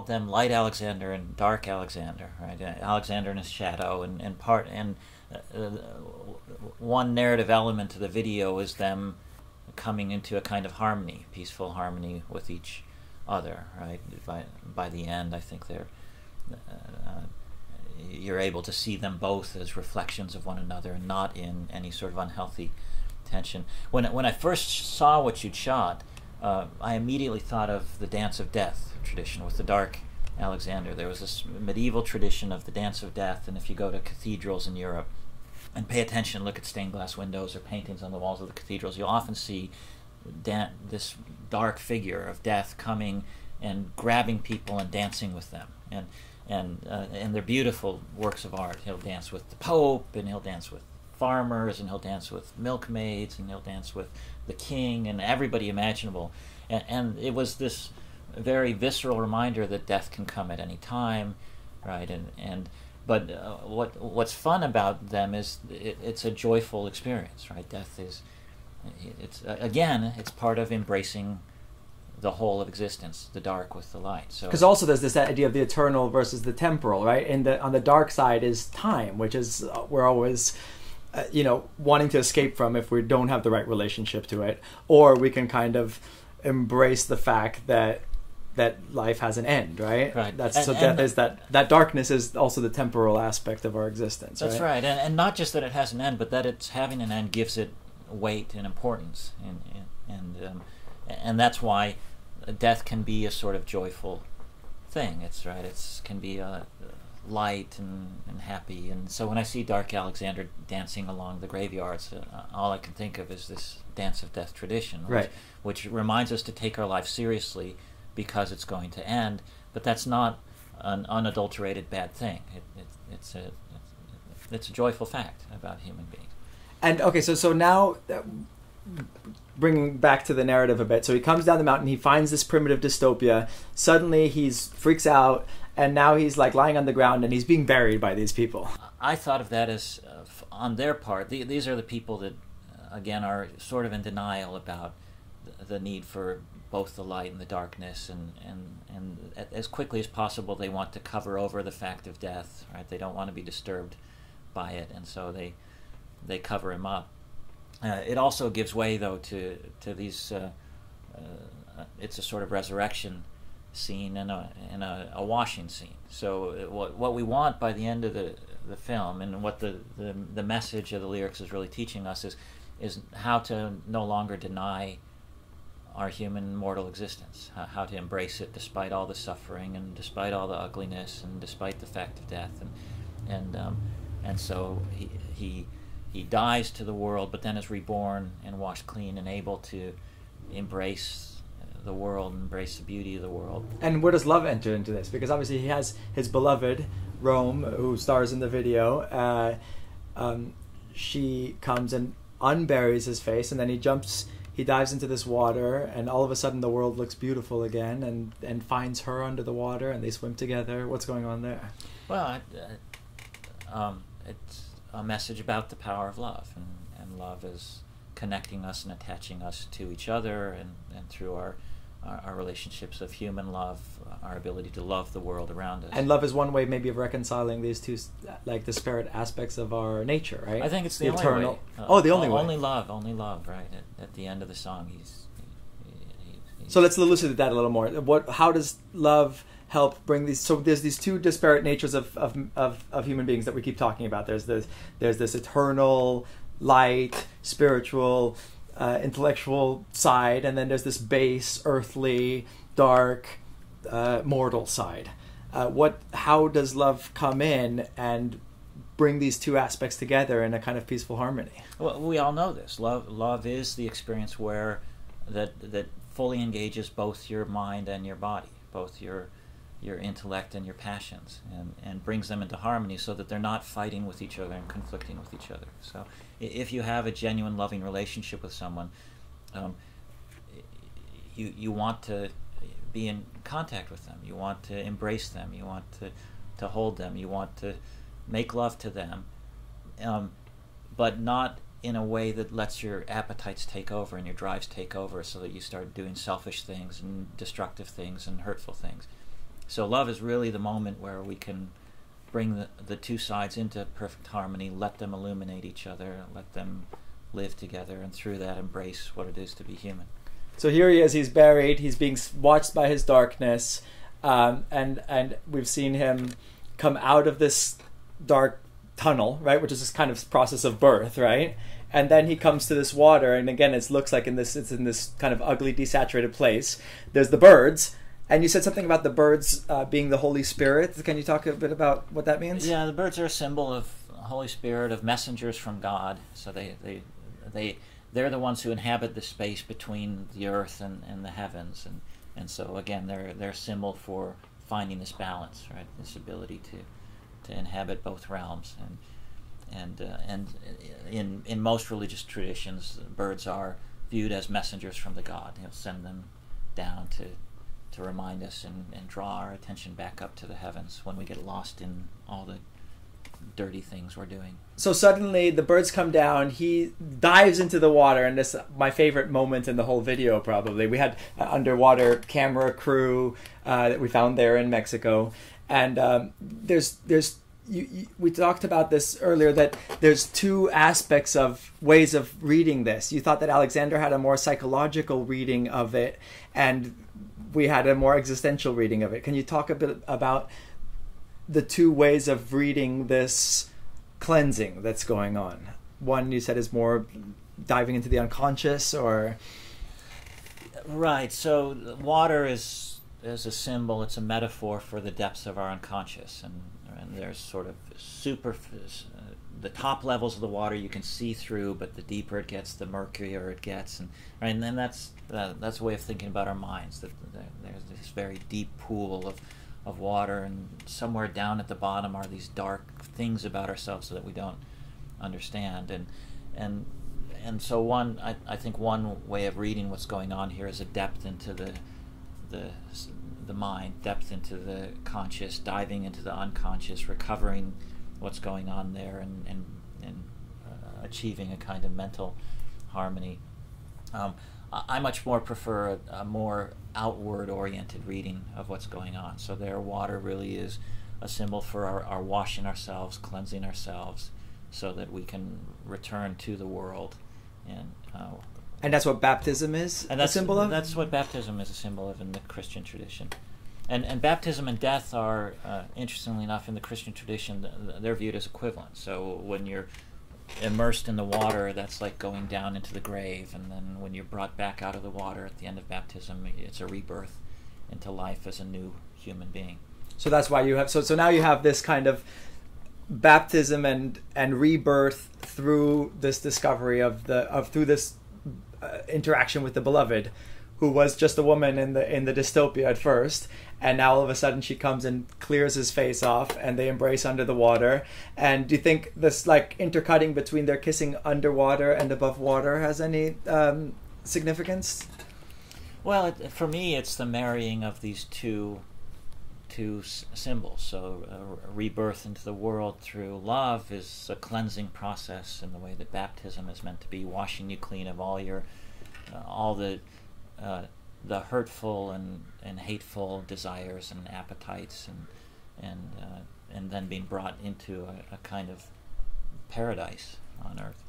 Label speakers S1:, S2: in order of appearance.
S1: called them Light Alexander and Dark Alexander, right? Alexander in his shadow, and one narrative element to the video is them coming into a kind of harmony, peaceful harmony with each other, right? By the end, I think you're able to see them both as reflections of one another and not in any sort of unhealthy tension. When I first saw what you'd shot, I immediately thought of the Dance of Death tradition with the Dark Alexander. There was this medieval tradition of the Dance of Death, and if you go to cathedrals in Europe and pay attention, look at stained glass windows or paintings on the walls of the cathedrals, you'll often see this dark figure of death coming and grabbing people and dancing with them. And they're beautiful works of art. He'll dance with the Pope, and he'll dance with farmers, and he'll dance with milkmaids, and he'll dance with the king and everybody imaginable. And it was this very visceral reminder that death can come at any time, right? But what's fun about them is it's a joyful experience, right? Death is, it's part of embracing the whole of existence, the dark with the light. So
S2: because also there's this idea of the eternal versus the temporal, right? And on the dark side is time, which is we're always wanting to escape from if we don't have the right relationship to it, or we can kind of embrace the fact that life has an end, right?
S1: Right.
S2: Death is that darkness is also the temporal aspect of our existence.
S1: That's right. And not just that it has an end, but that it's having an end gives it weight and importance, and that's why death can be a sort of joyful thing. It's right. Can be light and happy. And so when I see Dark Alexander dancing along the graveyards, all I can think of is this Dance of Death tradition, which reminds us to take our life seriously because it's going to end. But that's not an unadulterated bad thing. It's a joyful fact about human beings.
S2: And okay, so now bringing back to the narrative a bit. So he comes down the mountain, he finds this primitive dystopia. Suddenly he freaks out, and now he's like lying on the ground and he's being buried by these people.
S1: I thought of that as, on their part, these are the people that, again, are sort of in denial about the need for both the light and the darkness, and as quickly as possible they want to cover over the fact of death, right? They don't want to be disturbed by it, and so they cover him up. It also gives way, though, to these. It's a sort of resurrection scene and a washing scene. So what we want by the end of the film, and what the message of the lyrics is really teaching us, is how to no longer deny our human mortal existence, how to embrace it despite all the suffering and despite all the ugliness and despite the fact of death, and so he dies to the world, but then is reborn and washed clean and able to embrace the world, embrace the beauty of the world.
S2: And where does love enter into this? Because obviously he has his beloved, Rome, who stars in the video. She comes and unburies his face, and then he dives into this water, and all of a sudden the world looks beautiful again, and finds her under the water, and they swim together. What's going on there?
S1: Well, it's a message about the power of love, and love is connecting us and attaching us to each other, and through our relationships of human love, our ability to love the world around us.
S2: And love is one way maybe of reconciling these two like disparate aspects of our nature, right?
S1: I think it's the only way.
S2: The only way.
S1: Only love, right? At the end of the song, he's
S2: So let's elucidate that a little more. How does love help bring these? So there's these two disparate natures of human beings that we keep talking about. There's this eternal, light, spiritual, intellectual side, and then there's this base, earthly, dark, mortal side. How does love come in and bring these two aspects together in a kind of peaceful harmony?
S1: Well, we all know this. Love is the experience where that fully engages both your mind and your body, both your intellect and your passions, and brings them into harmony so that they're not fighting with each other and conflicting with each other. So if you have a genuine loving relationship with someone, you want to be in contact with them, you want to embrace them, you want to hold them, you want to make love to them, but not in a way that lets your appetites take over and your drives take over, so that you start doing selfish things and destructive things and hurtful things. So love is really the moment where we can bring the two sides into perfect harmony, let them illuminate each other, let them live together, and through that embrace what it is to be human.
S2: So here he is, he's buried, he's being watched by his darkness, and we've seen him come out of this dark tunnel, right, which is this kind of process of birth, right? And then he comes to this water, and again, it looks like it's in this kind of ugly, desaturated place. There's the birds, and you said something about the birds being the Holy Spirit. Can you talk a bit about what that means?
S1: Yeah, the birds are a symbol of Holy Spirit, of messengers from God. So they're the ones who inhabit the space between the earth and the heavens, and so again, they're a symbol for finding this balance, right? This ability to inhabit both realms, and in most religious traditions, birds are viewed as messengers from the God. He'll send them down to remind us and draw our attention back up to the heavens when we get lost in all the dirty things we're doing.
S2: So suddenly the birds come down, he dives into the water, and this my favorite moment in the whole video probably. We had an underwater camera crew that we found there in Mexico, and we talked about this earlier, that there's two aspects of ways of reading this. You thought that Alexander had a more psychological reading of it, and we had a more existential reading of it. Can you talk a bit about the two ways of reading this cleansing that's going on? One you said is more diving into the unconscious, or...
S1: Right, so water is a symbol, it's a metaphor for the depths of our unconscious, and there's sort of the top levels of the water you can see through, but the deeper it gets, the murkier it gets, and then that's a way of thinking about our minds, that there's this very deep pool of water, and somewhere down at the bottom are these dark things about ourselves that we don't understand, and so I think one way of reading what's going on here is a depth into the mind, depth into the conscious, diving into the unconscious, recovering what's going on there, and achieving a kind of mental harmony. I much more prefer a more outward-oriented reading of what's going on. So there, water really is a symbol for our washing ourselves, cleansing ourselves, so that we can return to the world. And
S2: that's what baptism is a symbol of?
S1: That's what baptism is a symbol of in the Christian tradition. And baptism and death are, interestingly enough, in the Christian tradition, they're viewed as equivalent. So when you're immersed in the water, that's like going down into the grave, and then when you're brought back out of the water at the end of baptism, it's a rebirth into life as a new human being.
S2: So that's why you have so now you have this kind of baptism and rebirth through this discovery through this interaction with the beloved, who was just a woman in the dystopia at first, and now all of a sudden she comes and clears his face off, and they embrace under the water. And do you think this like intercutting between their kissing underwater and above water has any significance? Well,
S1: for me, it's the marrying of these two symbols. So rebirth into the world through love is a cleansing process in the way that baptism is meant to be, washing you clean of all your all the hurtful and hateful desires and appetites, and then being brought into a kind of paradise on earth.